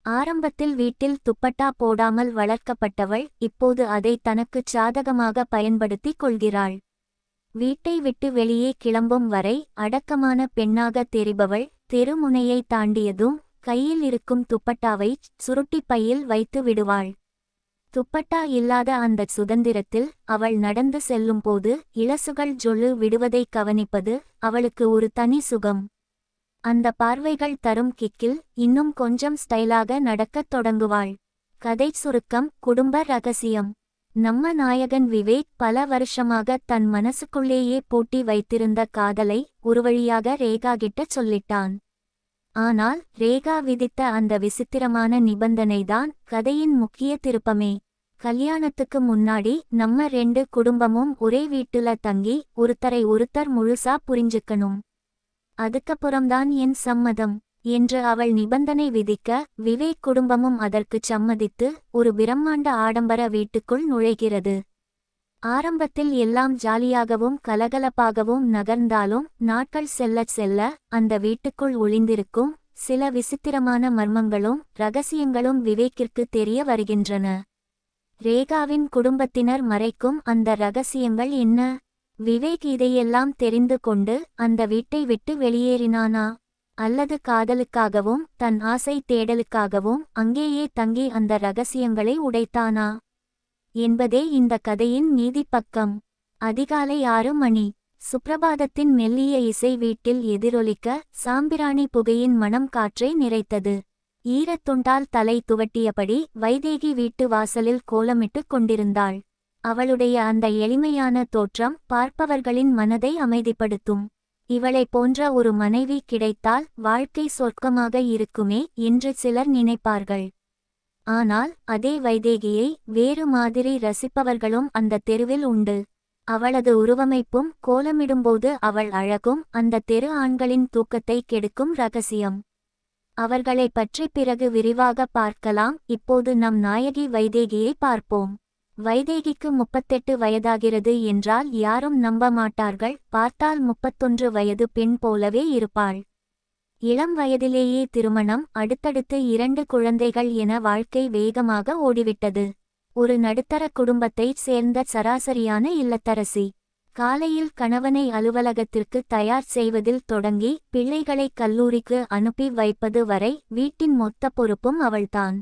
ஆரம்பத்தில் வீட்டில் துப்பட்டா போடாமல் வளர்க்கப்பட்டவள் இப்போது அதை தனக்குச் சாதகமாக பயன்படுத்திக் கொள்கிறாள். வீட்டை விட்டு வெளியே கிளம்பும் வரை அடக்கமான பெண்ணாக தெரிபவள் தெருமுனையை தாண்டியதும் கையில் இருக்கும் துப்பட்டாவைச் சுருட்டிப் பையில் வைத்து விடுவாள். துப்பட்டா இல்லாத அந்தச் சுதந்திரத்தில் அவள் நடந்து செல்லும்போது இளசுகள் ஜொல்லு விடுவதைக் கவனிப்பது அவளுக்கு ஒரு தனி சுகம். அந்த பார்வைகள் தரும் கிக்கில் இன்னும் கொஞ்சம் ஸ்டைலாக நடக்கத் தொடங்குவாள். கதை சுருக்கம். குடும்ப ரகசியம். நம்ம நாயகன் விவேக் பல வருஷமாக தன் மனசுக்குள்ளேயே பூட்டி வைத்திருந்த காதலை ஒருவழியாக ரேகா கிட்டச் சொல்லிட்டான். ஆனால் ரேகா விதித்த அந்த விசித்திரமான நிபந்தனைதான் கதையின் முக்கிய திருப்பமே. கல்யாணத்துக்கு முன்னாடி நம்ம 2 குடும்பமும் ஒரே வீட்டுல தங்கி ஒருத்தரை ஒருத்தர் முழுசா புரிஞ்சுக்கணும். அதுக்கப்புறம்தான் என் சம்மதம் என்று அவள் நிபந்தனை விதிக்க விவேக் குடும்பமும் அதற்குச் சம்மதித்து ஒரு பிரம்மாண்ட ஆடம்பர வீட்டுக்குள் நுழைகிறது. ஆரம்பத்தில் எல்லாம் ஜாலியாகவும் கலகலப்பாகவும் நகர்ந்தாலும் நாட்கள் செல்லச் செல்ல அந்த வீட்டுக்குள் ஒளிந்திருக்கும் சில விசித்திரமான மர்மங்களும் ரகசியங்களும் விவேக்கிற்கு தெரிய வருகின்றன. ரேகாவின் குடும்பத்தினர் மறைக்கும் அந்த ரகசியங்கள் என்ன? விவேக் இதையெல்லாம் தெரிந்து கொண்டு அந்த வீட்டை விட்டு வெளியேறினானா? அல்லது காதலுக்காகவும் தன் ஆசை தேடலுக்காகவும் அங்கேயே தங்கி அந்த ரகசியங்களை உடைத்தானா என்பதே இந்த கதையின் மீதிப்பக்கம். அதிகாலை 6 மணி. சுப்ரபாதத்தின் மெல்லிய இசை வீட்டில் எதிரொலிக்க சாம்பிராணி புகையின் மணம் காற்றை நிறைத்தது. ஈரத்துண்டால் தலை துவட்டியபடி வைதேகி வீட்டு வாசலில் கோலமிட்டுக் கொண்டிருந்தாள். அவளுடைய அந்த எளிமையான தோற்றம் பார்ப்பவர்களின் மனதை அமைதிப்படுத்தும். இவளை போன்ற ஒரு மனைவி கிடைத்தால் வாழ்க்கை சொர்க்கமாக இருக்குமே என்று சிலர் நினைப்பார்கள். ஆனால் அதே வைதேகியை வேறு மாதிரி ரசிப்பவர்களும் அந்த தெருவில் உண்டு. அவளது உருவமைப்பும் கோலமிடும்போது அவள் அழகும் அந்த தெரு ஆண்களின் தூக்கத்தை கெடுக்கும் ரகசியம். அவர்களை பற்றி பிறகு விரிவாக பார்க்கலாம். இப்போது நம் நாயகி வைதேகியை பார்ப்போம். வைதேகிக்கு 38 வயதாகிறது என்றால் யாரும் நம்ப மாட்டார்கள். பார்த்தால் 31 வயது பெண் போலவே இருப்பாள். இளம் வயதிலேயே திருமணம், அடுத்தடுத்து 2 குழந்தைகள் என வாழ்க்கை வேகமாக ஓடிவிட்டது. ஒரு நடுத்தர குடும்பத்தைச் சேர்ந்த சராசரியான இல்லத்தரசி. காலையில் கணவனை அலுவலகத்திற்கு தயார் செய்வதில் தொடங்கி பிள்ளைகளை கல்லூரிக்கு அனுப்பி வைப்பது வரை வீட்டின் மொத்த பொறுப்பும் அவள்தான்.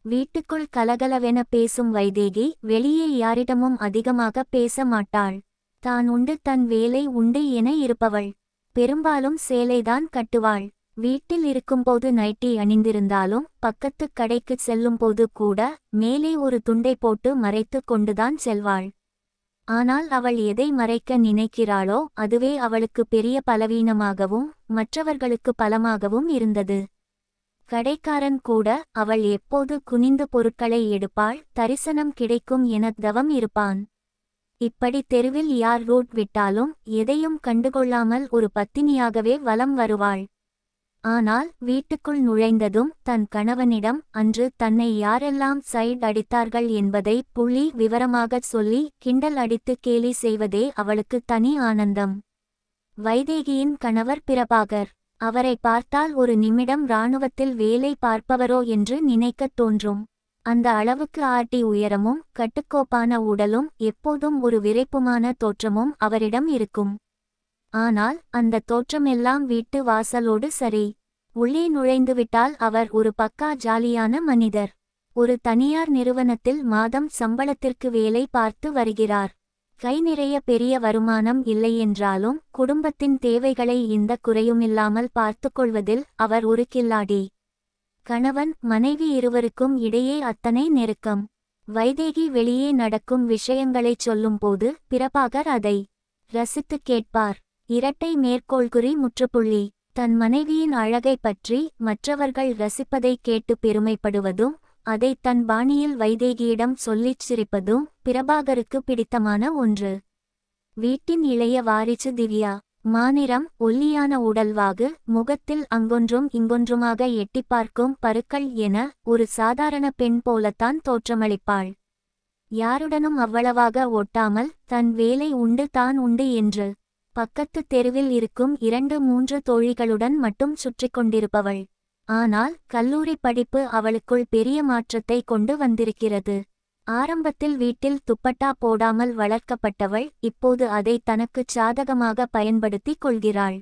வீட்டுக்குள் கலகலவென பேசும் வைதேகி வெளியே யாரிடமும் அதிகமாக பேச மாட்டாள். தான் உண்டு தன் வேலை உண்டு என இருப்பவள். பெரும்பாலும் சேலைதான் கட்டுவாள். வீட்டில் இருக்கும்போது நைட்டி அணிந்திருந்தாலும் பக்கத்து கடைக்கு செல்லும்போது கூட மேலே ஒரு துண்டை போட்டு மறைத்து கொண்டுதான் செல்வாள். ஆனால் அவள் எதை மறைக்க நினைக்கிறாளோ அதுவே அவளுக்கு பெரிய பலவீனமாகவும் மற்றவர்களுக்கு பலமாகவும் இருந்தது. கடைக்காரன் கூட அவள் எப்போது குனிந்து பொருட்களை எடுப்பாள், தரிசனம் கிடைக்கும் என தவம் இருப்பான். இப்படி தெருவில் யார் ரோட் விட்டாலும் எதையும் கண்டுகொள்ளாமல் ஒரு பத்தினியாகவே வலம் வருவாள். ஆனால் வீட்டுக்குள் நுழைந்ததும் தன் கணவனிடம் அன்று தன்னை யாரெல்லாம் சைட் அடித்தார்கள் என்பதை புள்ளி விவரமாகச் சொல்லி கிண்டல் அடித்து கேலி செய்வதே அவளுக்கு தனி ஆனந்தம். வைதேகியின் கணவர் பிரபாகர். அவரை பார்த்தால் ஒரு நிமிடம் இராணுவத்தில் வேலை பார்ப்பவரோ என்று நினைக்கத் தோன்றும். அந்த அளவுக்கு ஆட்டி உயரமும் கட்டுக்கோப்பான உடலும் எப்போதும் ஒரு விரைப்புமான தோற்றமும் அவரிடம் இருக்கும். ஆனால் அந்த தோற்றமெல்லாம் வீட்டு வாசலோடு சரி. உள்ளே நுழைந்துவிட்டால் அவர் ஒரு பக்கா ஜாலியான மனிதர். ஒரு தனியார் நிறுவனத்தில் மாதம் சம்பளத்திற்கு வேலை பார்த்து வருகிறார். கை நிறைய பெரிய வருமானம் இல்லையென்றாலும் குடும்பத்தின் தேவைகளை எந்த குறையுமில்லாமல் பார்த்துக்கொள்வதில் அவர் ஒரு கில்லாடி. கணவன் மனைவி இருவருக்கும் இடையே அத்தனை நெருக்கம். வைதேகி வெளியே நடக்கும் விஷயங்களைச் சொல்லும்போது பிரபாகர் அதை ரசித்துக் கேட்பார். இரட்டை மேற்கோள்குறி முற்றுப்புள்ளி. தன் மனைவியின் அழகை பற்றி மற்றவர்கள் ரசிப்பதை கேட்டு பெருமைப்படுவதும் அதை தன் பாணியில் வைதேகியிடம் சொல்லிச் சிரிப்பதும் பிரபாகருக்கு பிடித்தமான ஒன்று. வீட்டின் இளைய வாரிசு திவ்யா. மாநிறம், ஒல்லியான உடல்வாகு, முகத்தில் அங்கொன்றும் இங்கொன்றுமாக எட்டிப்பார்க்கும் பருக்கள் என ஒரு சாதாரண பெண் போலத்தான் தோற்றமளிப்பாள். யாருடனும் அவ்வளவாக ஒட்டாமல் தன் வேலை உண்டு தான் உண்டு என்று பக்கத்து தெருவில் இருக்கும் 2-3 தோழிகளுடன் மட்டும் சுற்றிக் கொண்டிருப்பவள். ஆனால் கல்லூரி படிப்பு அவளுக்குள் பெரிய மாற்றத்தை கொண்டு வந்திருக்கிறது. ஆரம்பத்தில் வீட்டில் துப்பட்டா போடாமல் வளர்க்கப்பட்டவள் இப்போது அதை தனக்குச் சாதகமாக பயன்படுத்திக் கொள்கிறாள்.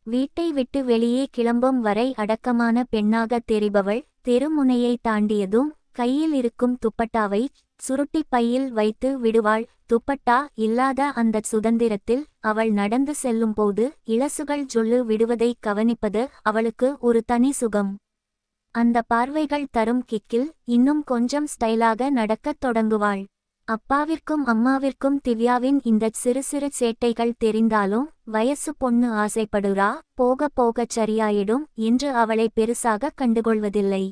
வீட்டை விட்டு வெளியே கிளம்பும் வரை அடக்கமான பெண்ணாக தெரிபவள் தெருமுனையை தாண்டியதும் கையில் இருக்கும் துப்பட்டாவை சுருட்டி பையில் வைத்து விடுவாள். துப்பட்டா இல்லாத அந்த சுதந்திரத்தில் அவள் நடந்து செல்லும்போது இளசுகள் ஜொல்லு விடுவதை கவனிப்பது அவளுக்கு ஒரு தனி சுகம். அந்த பார்வைகள் தரும் கிக்கில் இன்னும் கொஞ்சம் ஸ்டைலாக நடக்கத் தொடங்குவாள். அப்பாவிற்கும் அம்மாவிற்கும் திவ்யாவின் இந்த சிறு சிறு சேட்டைகள் தெரிந்தாலும் வயசு பொண்ணு ஆசைப்படுறா, போக போகச் சரியாயிடும் என்று அவளை பெருசாக கண்டுகொள்வதில்லை.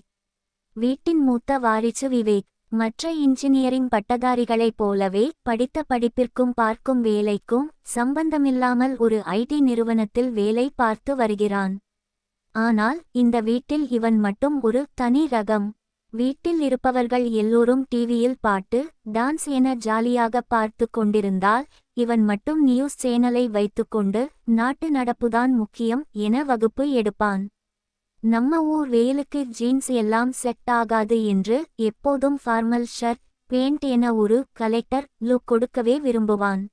வீட்டின் மூத்த வாரிசு விவேக் மற்ற இன்ஜினியரிங் பட்டதாரிகளைப் போலவே படித்த படிப்பிற்கும் பார்க்கும் வேலைக்கும் சம்பந்தமில்லாமல் ஒரு ஐடி நிறுவனத்தில் வேலை பார்த்து வருகிறான். ஆனால் இந்த வீட்டில் இவன் மட்டும் ஒரு தனி ரகம். வீட்டில் இருப்பவர்கள் எல்லோரும் டிவியில் பாட்டு டான்ஸ் என ஜாலியாக பார்த்து கொண்டிருந்தால் இவன் மட்டும் நியூஸ் சேனலை வைத்துக்கொண்டு நாட்டு நடப்புதான் முக்கியம் என வகுப்பு எடுப்பான். நம்ம ஊர் வெயிலுக்கு ஜீன்ஸ் எல்லாம் செட் ஆகாது என்று எப்போதும் ஃபார்மல் ஷர்ட் பேண்ட் என ஒரு கலெக்டர் லுக் கொடுக்கவே விரும்புவான்.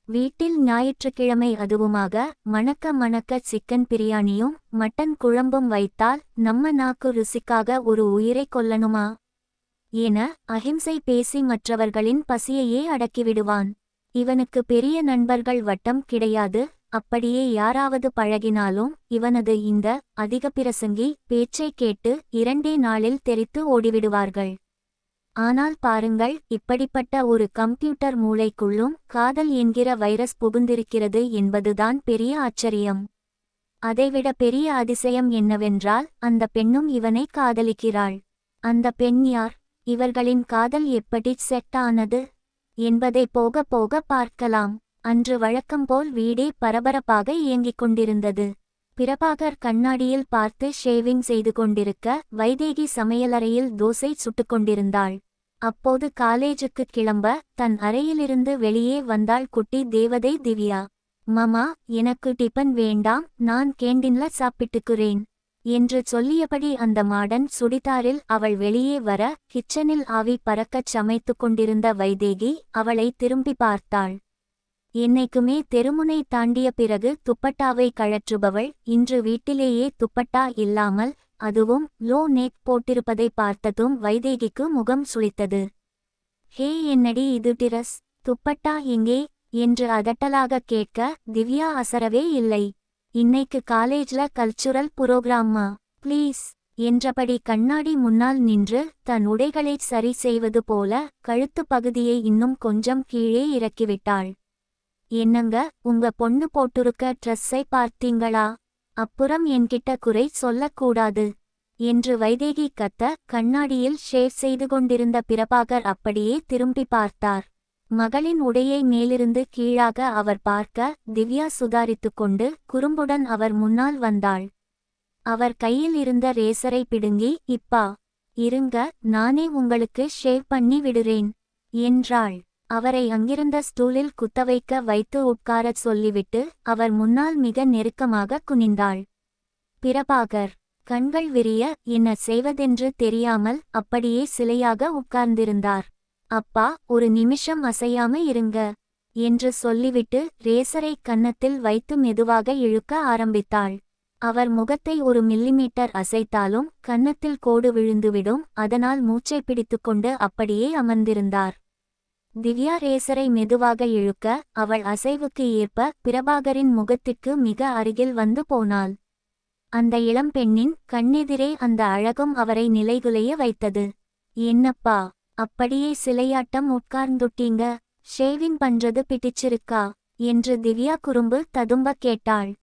வீட்டில் ஞாயிற்றுக்கிழமை அதுவுமாக மணக்க மணக்க சிக்கன் பிரியாணியும் மட்டன் குழம்பும் வைத்தால் நம்ம நாக்கு ருசிக்காக ஒரு உயிரை கொல்லணுமா என அஹிம்சை பேசி மற்றவர்களின் பசியையே அடக்கிவிடுவான். இவனுக்கு பெரிய நண்பர்கள் வட்டம் கிடையாது. அப்படியே யாராவது பழகினாலும் இவனது இந்த அதிக பிரசங்கி பேச்சை கேட்டு 2 நாளில் தெரித்து ஓடிவிடுவார்கள். ஆனால் பாருங்கள், இப்படிப்பட்ட ஒரு கம்ப்யூட்டர் மூளைக்குள்ளும் காதல் என்கிற வைரஸ் புகுந்திருக்கிறது என்பதுதான் பெரிய ஆச்சரியம். அதைவிட பெரிய அதிசயம் என்னவென்றால் அந்த பெண்ணும் இவனை காதலிக்கிறாள். அந்த பெண் யார்? இவர்களின் காதல் எப்படி செட் ஆனது என்பதை போக போக பார்க்கலாம். அன்று வழக்கம்போல் வீடே பரபரப்பாக இயங்கிக் கொண்டிருந்தது. பிரபாகர் கண்ணாடியில் பார்த்து ஷேவிங் செய்து கொண்டிருக்க வைதேகி சமையலறையில் தோசை சுட்டுக்கொண்டிருந்தாள். அப்போது காலேஜுக்கு கிளம்ப தன் அறையிலிருந்து வெளியே வந்தாள் குட்டி தேவதை திவ்யா. மமா, எனக்கு டிபன் வேண்டாம், நான் கேண்டீன்ல சாப்பிட்டுக்குறேன் என்று சொல்லியபடி அந்த மாடன் சுடிதாரில் அவள் வெளியே வர கிச்சனில் ஆவி பறக்கச் சமைத்து கொண்டிருந்த வைதேகி அவளை திரும்பி பார்த்தாள். என்னைக்குமே தெருமுனை தாண்டிய பிறகு துப்பட்டாவை கழற்றுபவள் இன்று வீட்டிலேயே துப்பட்டா இல்லாமல் அதுவும் லோ நெக் போட்டிருப்பதை பார்த்ததும் வைதேகிக்கு முகம் சுளித்தது. ஹே, என்னடி இது டிரஸ், துப்பட்டா எங்கே என்று அதட்டலாக கேட்க திவ்யா அசரவே இல்லை. இன்னைக்கு காலேஜ்ல கல்ச்சுரல் புரோகிராம்மா, ப்ளீஸ் என்றபடி கண்ணாடி முன்னால் நின்று தன் உடைகளை சரி செய்வது போல கழுத்து பகுதியை இன்னும் கொஞ்சம் கீழே இறக்கிவிட்டாள். என்னங்க, உங்க பொண்ணு போட்டிருக்க ட்ரெஸ்ஸை பார்த்தீங்களா? அப்புறம் என்கிட்ட குறை சொல்லக்கூடாது என்று வைதேகி கத்த கண்ணாடியில் ஷேவ் செய்து கொண்டிருந்த பிரபாகர் அப்படியே திரும்பி பார்த்தார். மகளின் உடையை மேலிருந்து கீழாக அவர் பார்க்க திவ்யா சுதாரித்து கொண்டு குறும்புடன் அவர் முன்னால் வந்தாள். அவர் கையில் இருந்த ரேசரை பிடுங்கி, இப்பா இருங்க, நானே உங்களுக்கு ஷேவ் பண்ணி விடுறேன் என்றாள். அவரை அங்கிருந்த ஸ்டூலில் குத்தவைக்க வைத்து உட்காரச் சொல்லிவிட்டு அவர் முன்னால் மிக நெருக்கமாக குனிந்தாள். பிரபாகர் கண்கள் விரிய என்ன செய்வதென்று தெரியாமல் அப்படியே சிலையாக உட்கார்ந்திருந்தார். அப்பா, ஒரு நிமிஷம் அசையாம இருங்க என்று சொல்லிவிட்டு ரேசரை கன்னத்தில் வைத்து மெதுவாக இழுக்க ஆரம்பித்தாள். அவர் முகத்தை 1 மில்லிமீட்டர் அசைத்தாலும் கன்னத்தில் கோடு விழுந்துவிடும். அதனால் மூச்சை பிடித்துக்கொண்டு அப்படியே அமர்ந்திருந்தார். திவ்யா ரேசரை மெதுவாக இழுக்க அவள் அசைவுக்கு ஏற்ப பிரபாகரின் முகத்திற்கு மிக அருகில் வந்து போனாள். அந்த இளம்பெண்ணின் கண்ணெதிரே அந்த அழகும் அவரை நிலைகுலைய வைத்தது. என்னப்பா, அப்படியே சிலையாட்டம் உட்கார்ந்துட்டீங்க, ஷேவிங் பண்றது பிடிச்சிருக்கா என்று திவ்யா குறும்பு ததும்ப கேட்டாள்.